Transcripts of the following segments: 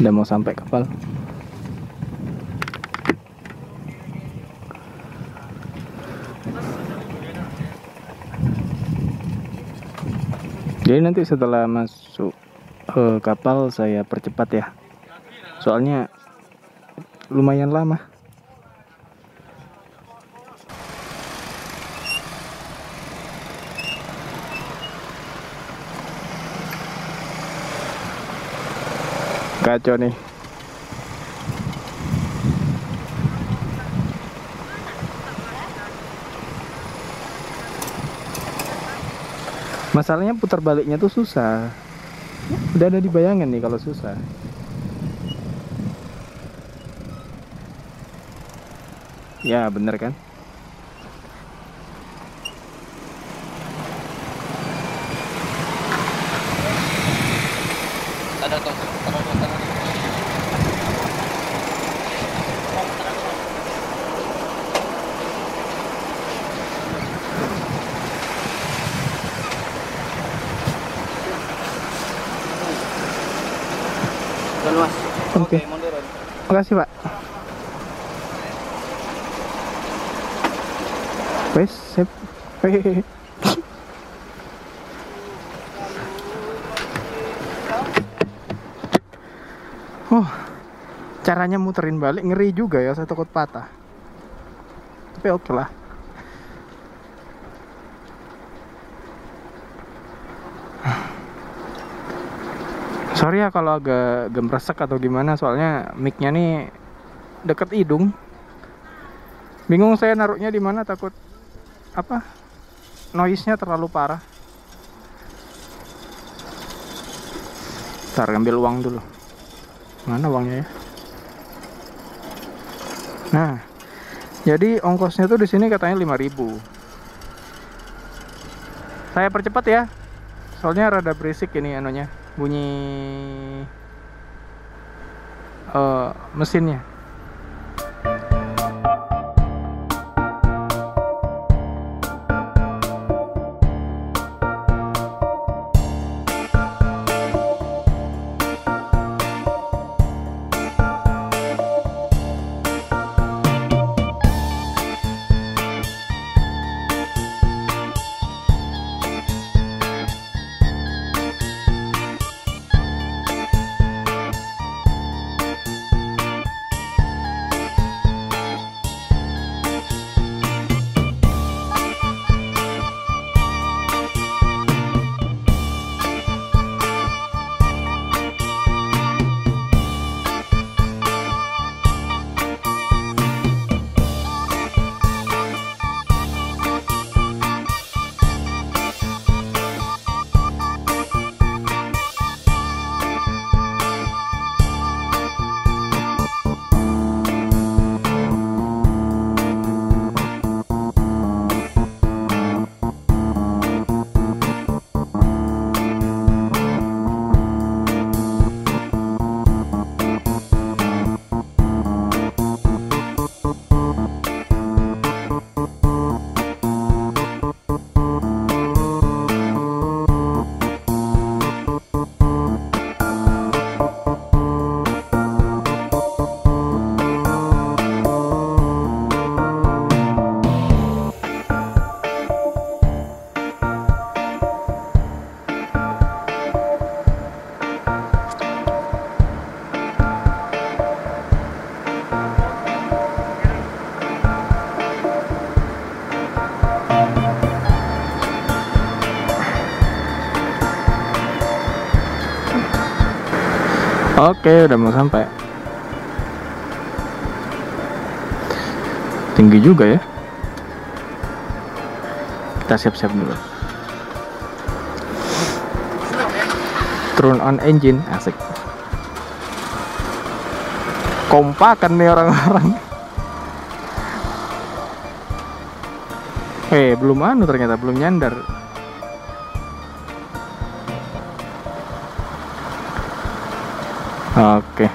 Udah mau sampai kapal. Jadi nanti setelah masuk kapal saya percepat ya. Soalnya lumayan lama. Kacau nih. Masalahnya putar baliknya tuh susah. Udah ada di bayangan nih kalau susah. Ya bener kan? Oke. Makasih Pak. Wes, sip. Oh, caranya muterin balik ngeri juga ya, saya takut patah. Tapi oke lah. Sorry ya kalau agak gemresek atau gimana, soalnya mic-nya nih deket hidung. Bingung saya naruhnya di mana, takut apa? Noise-nya terlalu parah. Ntar ambil uang dulu. Mana uangnya ya? Nah, jadi ongkosnya tuh di sini katanya 5.000. Saya percepat ya. Soalnya rada berisik ini anunya, bunyi mesinnya. Oke, udah mau sampai. Tinggi juga ya. Kita siap-siap dulu. Turn on engine, asik. Kompakan nih orang-orang. Belum anu ternyata, belum nyandar. Oke.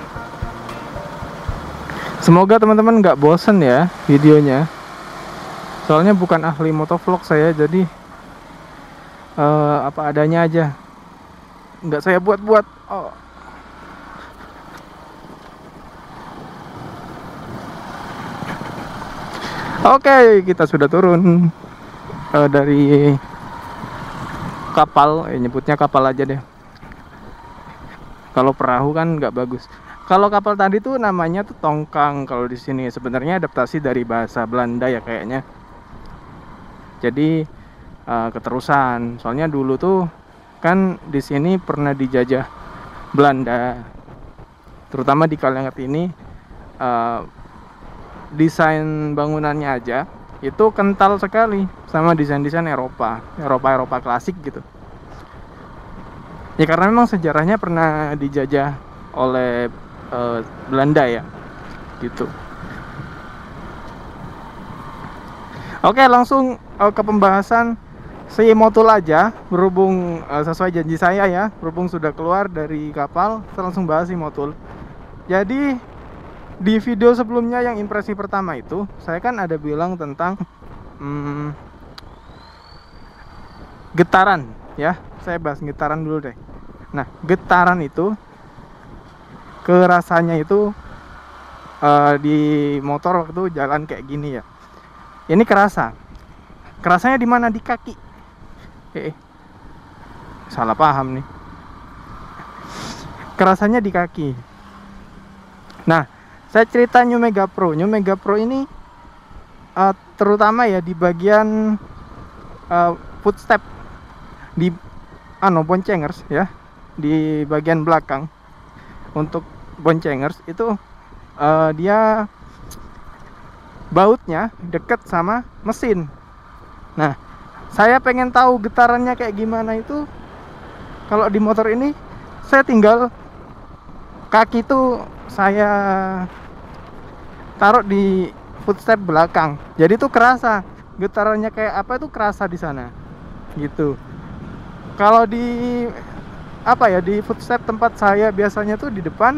Semoga teman-teman nggak bosen ya videonya. Soalnya bukan ahli motovlog saya, jadi apa adanya aja. Nggak saya buat-buat. Oh. Oke, kita sudah turun dari kapal, nyebutnya kapal aja deh. Kalau perahu kan nggak bagus. Kalau kapal tadi tuh namanya tuh tongkang kalau di sini. Sebenarnya adaptasi dari bahasa Belanda ya kayaknya. Jadi keterusan. Soalnya dulu tuh kan di sini pernah dijajah Belanda. Terutama di Kalianget ini desain bangunannya aja itu kental sekali sama desain-desain Eropa klasik gitu. Ya karena memang sejarahnya pernah dijajah oleh Belanda ya, gitu. Oke, langsung ke pembahasan si Motul aja, berhubung sesuai janji saya ya, berhubung sudah keluar dari kapal, saya langsung bahas si Motul. Jadi di video sebelumnya yang impresi pertama itu, saya kan ada bilang tentang getaran ya. Saya bahas getaran dulu deh. Nah, getaran itu kerasanya itu di motor waktu jalan kayak gini ya. Ini kerasanya di mana? Di kaki. Salah paham nih. Kerasanya di kaki. Nah, saya cerita New Mega Pro. New Mega Pro ini terutama ya di bagian footstep di boncengers ya, di bagian belakang untuk boncengers itu dia bautnya deket sama mesin. Nah, saya pengen tahu getarannya kayak gimana itu. Kalau di motor ini saya tinggal kaki tuh saya taruh di footstep belakang, jadi tuh kerasa getarannya kayak apa, itu kerasa di sana gitu. Kalau di di footstep tempat saya biasanya tuh di depan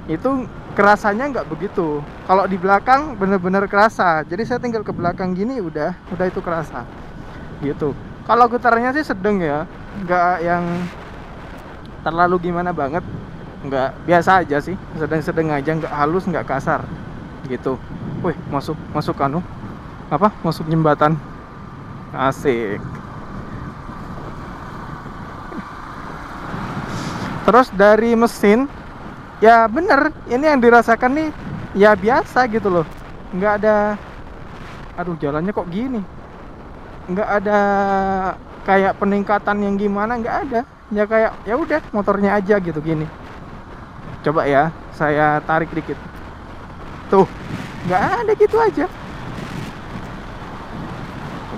itu kerasanya nggak begitu. Kalau di belakang bener-bener kerasa. Jadi saya tinggal ke belakang gini udah itu kerasa gitu. Kalau getarannya sih sedang ya, nggak yang terlalu gimana banget, nggak, biasa aja sih, sedang-sedang aja, nggak halus nggak kasar gitu. Wih, masuk masuk jembatan, asik. Terus dari mesin, ya bener, ini yang dirasakan nih ya biasa gitu loh. Nggak ada, aduh jalannya kok gini, nggak ada kayak peningkatan yang gimana, nggak ada. Ya kayak ya udah motornya aja gitu gini. Coba ya, saya tarik dikit. Tuh, nggak ada, gitu aja.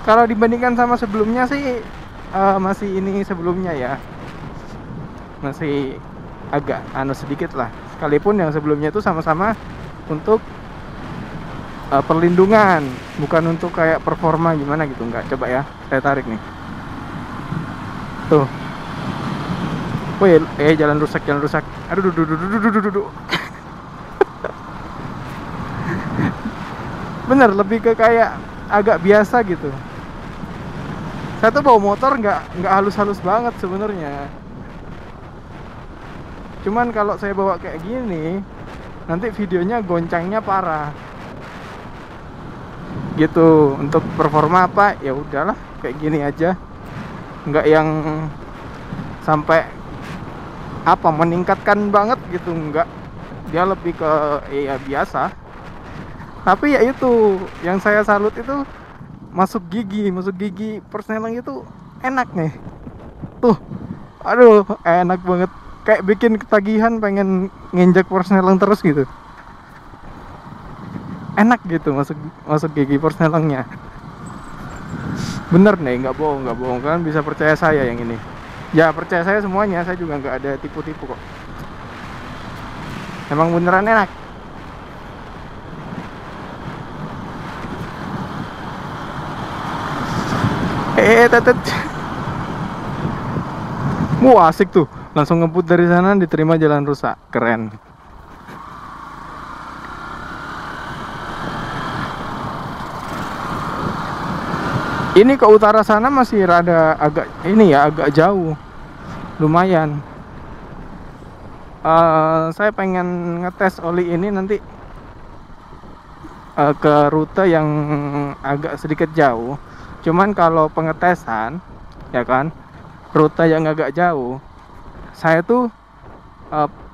Kalau dibandingkan sama sebelumnya sih masih ini sebelumnya ya, masih agak sedikit lah. Sekalipun yang sebelumnya itu sama-sama untuk perlindungan, bukan untuk kayak performa gimana gitu, enggak. Coba ya, saya tarik nih. Tuh. Wih, jalan rusak. Aduh, duh. Bener, lebih ke kayak agak biasa gitu. Saya tuh bawa motor nggak halus-halus banget sebenarnya. Cuman kalau saya bawa kayak gini, nanti videonya goncangnya parah. Gitu. Untuk performa apa? Ya udahlah, kayak gini aja. Nggak yang sampai meningkatkan banget gitu, enggak. Dia lebih ke ya biasa. Tapi ya itu yang saya salut itu masuk gigi persneling itu enak nih. Tuh, aduh enak banget, kayak bikin ketagihan pengen nginjek persneling terus gitu. Enak gitu masuk gigi persnelingnya. Bener nih, nggak bohong, kan bisa percaya saya yang ini. Ya percaya saya semuanya, saya juga nggak ada tipu-tipu kok. Emang beneran enak. Tetet. Wah, asik tuh. Langsung ngebut dari sana, diterima jalan rusak. Keren. Ini ke utara sana masih rada agak jauh. Lumayan. Saya pengen ngetes oli ini nanti ke rute yang agak sedikit jauh. Cuman kalau pengetesan, ya kan, rute yang agak jauh, saya tuh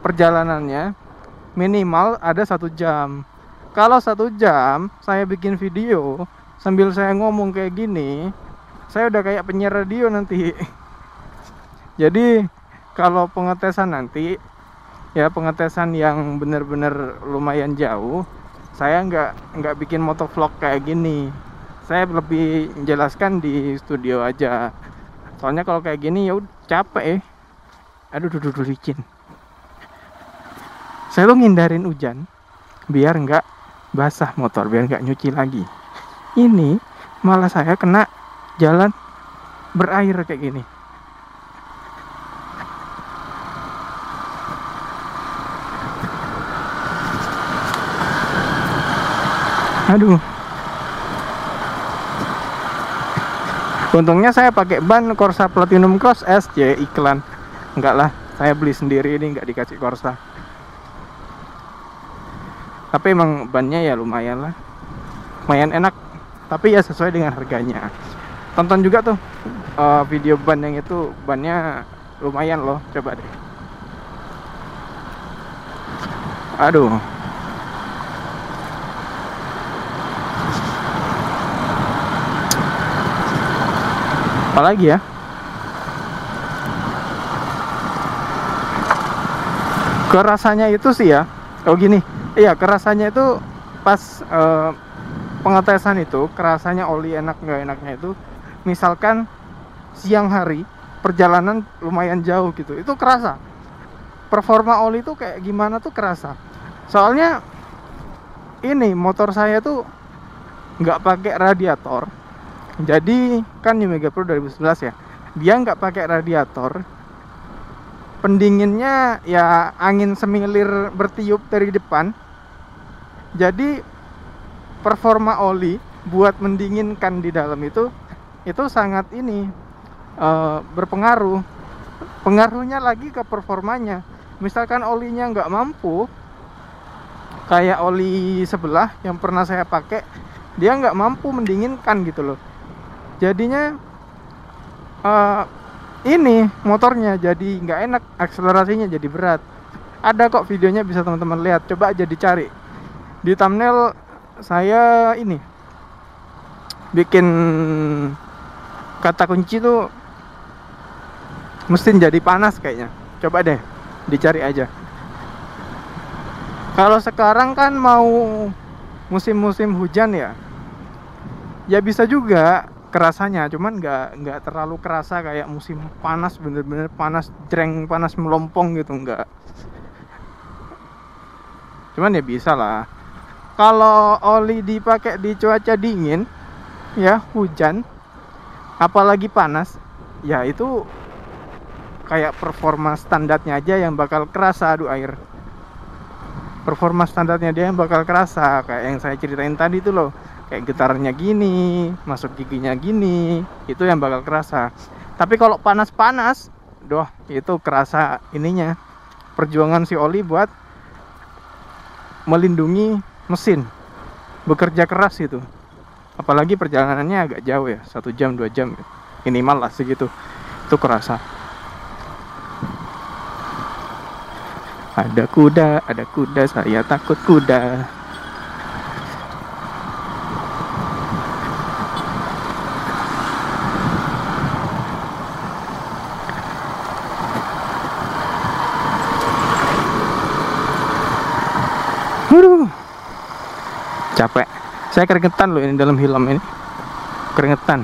perjalanannya minimal ada 1 jam. Kalau 1 jam saya bikin video sambil saya ngomong kayak gini, saya udah kayak penyiar radio nanti. Jadi kalau pengetesan nanti, ya pengetesan yang bener-bener lumayan jauh, saya nggak bikin motovlog kayak gini. Saya lebih menjelaskan di studio aja. Soalnya kalau kayak gini ya udah capek. Aduh, licin. Saya tuh ngindarin hujan biar nggak basah motor, biar nggak nyuci lagi. Ini malah saya kena jalan berair kayak gini. Aduh. Untungnya saya pakai ban Corsa Platinum Cross S, iklan. Enggak lah, saya beli sendiri, ini nggak dikasih Corsa. Tapi emang bannya ya lumayan lah, lumayan enak. Tapi ya sesuai dengan harganya. Tonton juga tuh video ban yang itu, bannya lumayan loh, coba deh. Aduh. Apalagi ya? Kerasanya itu sih ya. Oh gini, iya kerasanya itu pas pengetesan itu, kerasanya oli enak nggak enaknya itu, misalkan siang hari perjalanan lumayan jauh gitu, itu kerasa. Performa oli itu kayak gimana tuh kerasa. Soalnya ini motor saya tuh nggak pakai radiator. Jadi kan New Mega Pro 2011 ya, dia nggak pakai radiator. Pendinginnya ya angin semilir bertiup dari depan. Jadi performa oli buat mendinginkan di dalam itu sangat ini berpengaruh. Pengaruhnya lagi ke performanya. Misalkan olinya nggak mampu, kayak oli sebelah yang pernah saya pakai, dia nggak mampu mendinginkan gitu loh. Jadinya ini motornya jadi nggak enak, akselerasinya jadi berat. Ada kok videonya, bisa teman-teman lihat, coba aja dicari di thumbnail. Saya ini bikin kata kunci tuh mesin jadi panas kayaknya, coba deh dicari aja. Kalau sekarang kan mau musim-musim hujan ya bisa juga kerasanya, cuman nggak terlalu kerasa kayak musim panas, bener-bener panas jreng, panas melompong gitu, nggak. Cuman ya bisa lah. Kalau oli dipakai di cuaca dingin, ya hujan, apalagi panas, ya itu kayak performa standarnya aja yang bakal kerasa. Aduh, air. Performa standarnya dia yang bakal kerasa, kayak yang saya ceritain tadi tuh loh. Kayak getarannya gini, masuk giginya gini, itu yang bakal kerasa. Tapi kalau panas-panas, doh, itu kerasa ininya, perjuangan si oli buat melindungi mesin, bekerja keras itu. Apalagi perjalanannya agak jauh ya, 1 jam 2 jam minimal lah segitu, itu kerasa. Ada kuda, saya takut kuda. Capek. Saya keringetan loh ini dalam helm ini. Keringetan.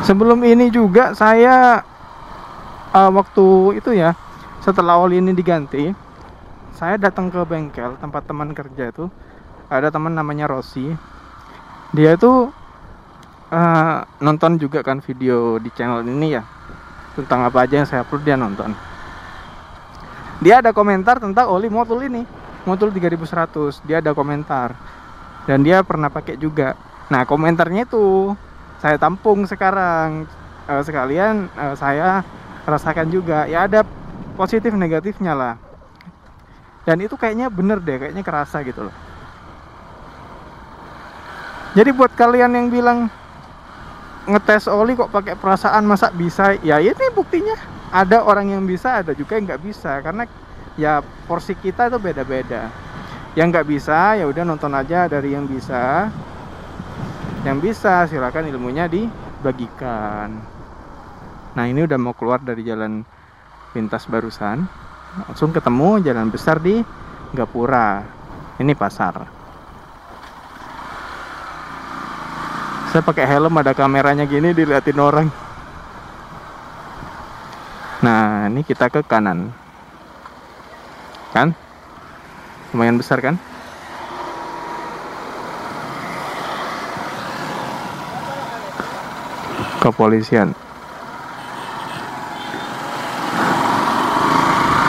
Sebelum ini juga saya waktu itu ya, setelah oli ini diganti, saya datang ke bengkel tempat teman kerja itu. Ada teman namanya Rossi. Dia itu nonton juga kan video di channel ini ya, tentang apa aja yang saya upload dia nonton. Dia ada komentar tentang oli Motul ini, Motul 3100. Dia ada komentar, dan dia pernah pakai juga. Nah, komentarnya itu saya tampung sekarang, sekalian saya rasakan juga. Ya ada positif negatifnya lah. Dan itu kayaknya bener deh, kayaknya kerasa gitu loh. Jadi buat kalian yang bilang ngetes oli kok pakai perasaan masa bisa, ya ini buktinya. Ada orang yang bisa, ada juga yang nggak bisa, karena ya porsi kita itu beda-beda. Yang nggak bisa ya udah nonton aja dari yang bisa. Yang bisa silakan ilmunya dibagikan. Nah ini udah mau keluar dari jalan pintas barusan, langsung ketemu jalan besar di Gapura. Ini pasar. Saya pakai helm, ada kameranya gini, diliatin orang. Nah ini kita ke kanan, kan lumayan besar kan. Kepolisian.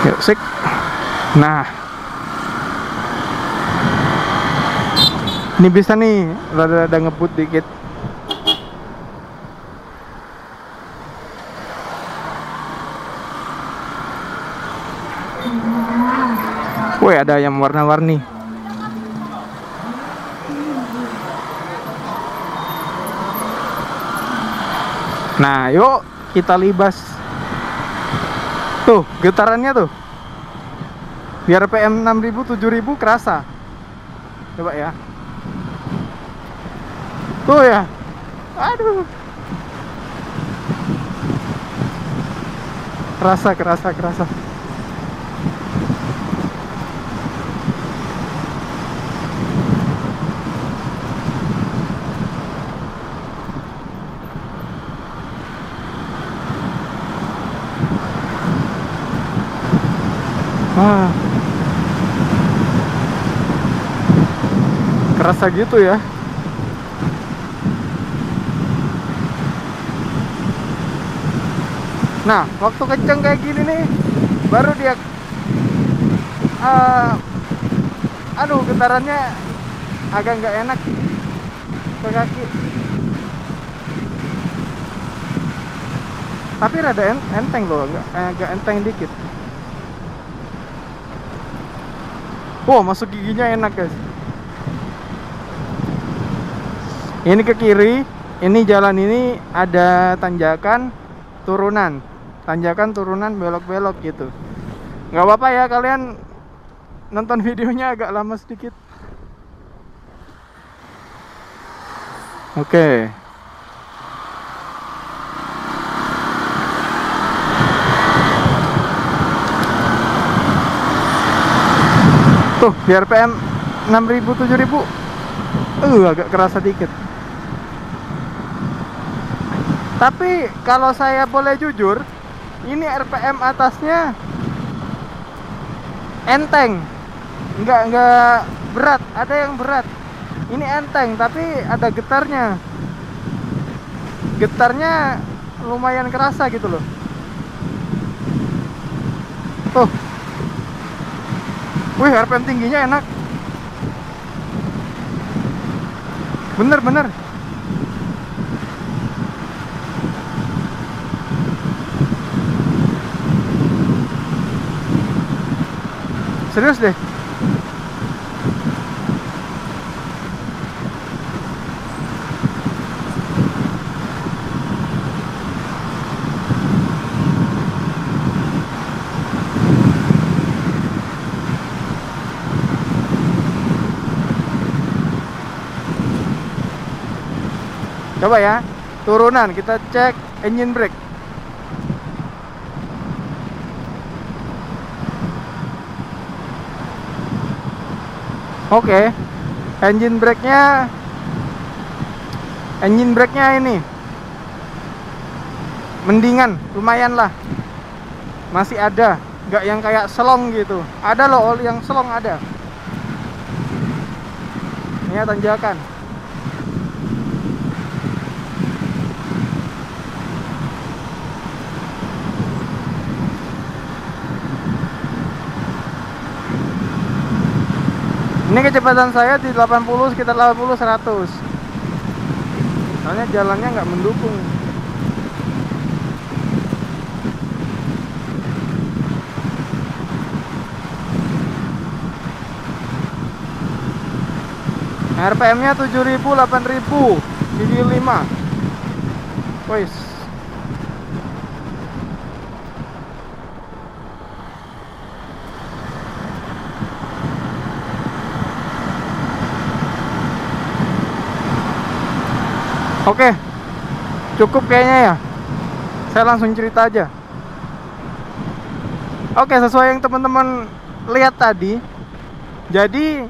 Yuk sik. Nah ini bisa nih rada-rada ngebut dikit. Woi, ada yang warna-warni. Nah, yuk kita libas. Tuh, getarannya tuh. Biar PM 6000 7000 kerasa. Coba ya. Tuh ya. Aduh. Kerasa. Kerasa gitu ya. Nah, waktu kenceng kayak gini nih, baru dia aduh, getarannya agak nggak enak ke kaki. Tapi rada enteng loh, agak enteng dikit. Wow, masuk giginya enak guys. Ini ke kiri, ini jalan ini ada tanjakan turunan, belok-belok gitu. Nggak apa-apa ya kalian nonton videonya agak lama sedikit. Oke. Tuh, biar PM 6000 7000 agak kerasa dikit. Tapi kalau saya boleh jujur, ini RPM atasnya enteng, nggak berat. Ada yang berat, ini enteng tapi ada getarnya. Getarnya lumayan kerasa gitu loh. Tuh, wih, RPM tingginya enak, bener. Serius deh. Coba ya, turunan kita cek engine brake. Oke, engine brake-nya ini mendingan, lumayan lah. Masih ada, nggak yang kayak selong gitu. Ada loh oli yang selong, ada. Ini tanjakan. Ini kecepatan saya di 80, sekitar 80 100. Soalnya jalannya nggak mendukung. RPM-nya 7.000, 8.000, gigi 5. Wis. Oke, cukup kayaknya ya. Saya langsung cerita aja. Oke, sesuai yang teman-teman lihat tadi. Jadi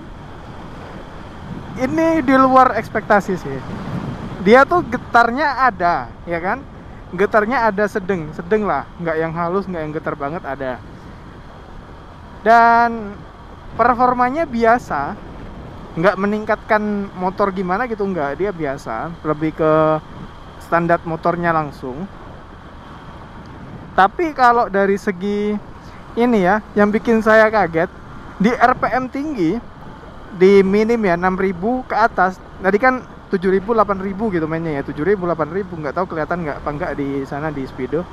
ini di luar ekspektasi sih. Dia tuh getarnya ada, ya kan? Getarnya ada sedang lah, nggak yang halus, nggak yang getar banget, ada. Dan performanya biasa, nggak meningkatkan motor gimana gitu, nggak. Dia biasa, lebih ke standar motornya langsung. Tapi kalau dari segi ini ya, yang bikin saya kaget, di RPM tinggi, di minim ya 6.000 ke atas. Tadi kan 7.000, 8.000 gitu mainnya ya, 7.000, 8.000, nggak tahu kelihatan nggak apa nggak di sana di speedo.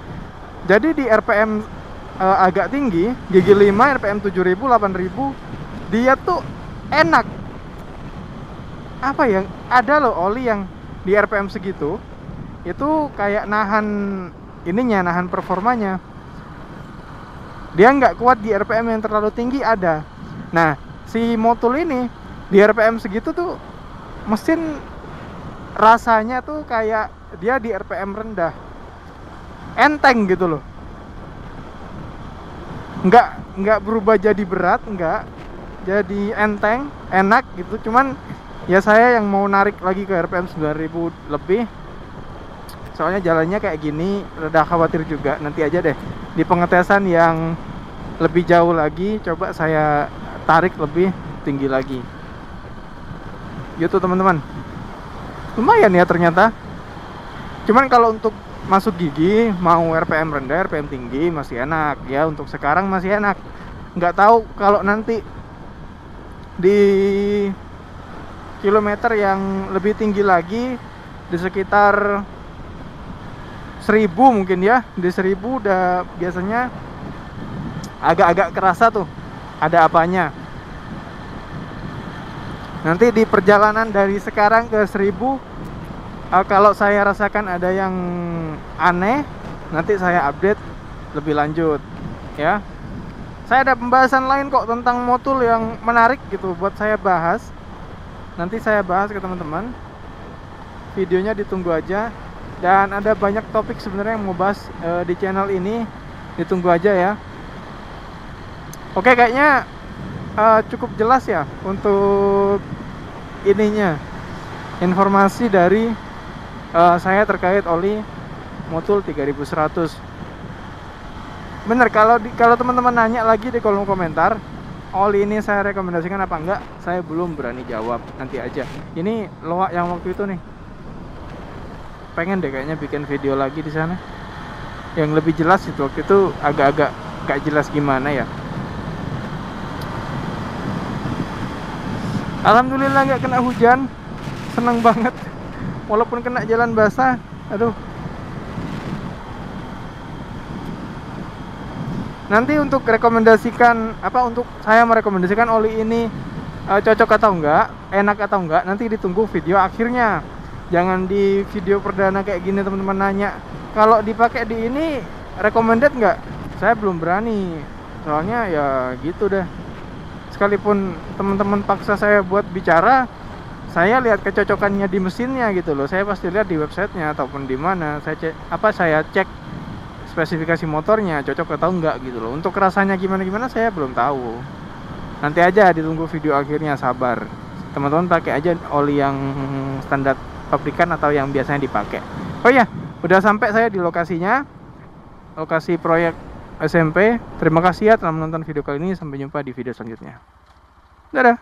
Jadi di RPM agak tinggi, gigi 5, RPM 7.000, 8.000, dia tuh enak. Apa ya, ada loh oli yang di RPM segitu itu kayak nahan ininya, nahan performanya. Dia nggak kuat di RPM yang terlalu tinggi, ada. Nah, si Motul ini di RPM segitu tuh mesin rasanya tuh kayak dia di RPM rendah, enteng gitu loh. Nggak berubah jadi berat, nggak, jadi enteng, enak gitu. Cuman ya saya yang mau narik lagi ke RPM 9.000 lebih, soalnya jalannya kayak gini, rada khawatir juga. Nanti aja deh di pengetesan yang lebih jauh lagi, coba saya tarik lebih tinggi lagi gitu teman-teman. Lumayan ya ternyata. Cuman kalau untuk masuk gigi, mau RPM rendah, RPM tinggi, masih enak ya. Untuk sekarang masih enak. Nggak tahu kalau nanti di kilometer yang lebih tinggi lagi, di sekitar 1.000 mungkin ya. Di 1.000 udah biasanya agak-agak kerasa tuh ada apanya. Nanti di perjalanan dari sekarang ke 1.000, kalau saya rasakan ada yang aneh, nanti saya update lebih lanjut ya. Saya ada pembahasan lain kok tentang Motul yang menarik gitu buat saya bahas. Nanti saya bahas ke teman-teman. Videonya ditunggu aja. Dan ada banyak topik sebenarnya yang mau bahas di channel ini. Ditunggu aja ya. Oke, kayaknya cukup jelas ya untuk ininya, informasi dari saya terkait oli Motul 3100. Bener, kalau teman-teman nanya lagi di kolom komentar, oli ini saya rekomendasikan apa enggak, saya belum berani jawab. Nanti aja. Ini loak yang waktu itu nih, pengen deh kayaknya bikin video lagi di sana yang lebih jelas. Itu waktu itu agak-agak gak jelas gimana ya. Alhamdulillah nggak kena hujan, seneng banget. Walaupun kena jalan basah, aduh. Nanti untuk rekomendasikan apa, untuk saya merekomendasikan oli ini cocok atau enggak, enak atau enggak, nanti ditunggu video akhirnya. Jangan di video perdana kayak gini teman-teman nanya, kalau dipakai di ini recommended nggak? Saya belum berani, soalnya ya gitu deh. Sekalipun teman-teman paksa saya buat bicara, saya lihat kecocokannya di mesinnya gitu loh. Saya pasti lihat di websitenya ataupun di mana. Saya cek spesifikasi motornya cocok atau enggak gitu loh. Untuk rasanya gimana saya belum tahu. Nanti aja ditunggu video akhirnya, sabar. Teman-teman pakai aja oli yang standar pabrikan atau yang biasanya dipakai. Oh iya, udah sampai saya di lokasinya. Lokasi proyek SMP. Terima kasih ya telah menonton video kali ini. Sampai jumpa di video selanjutnya. Dadah.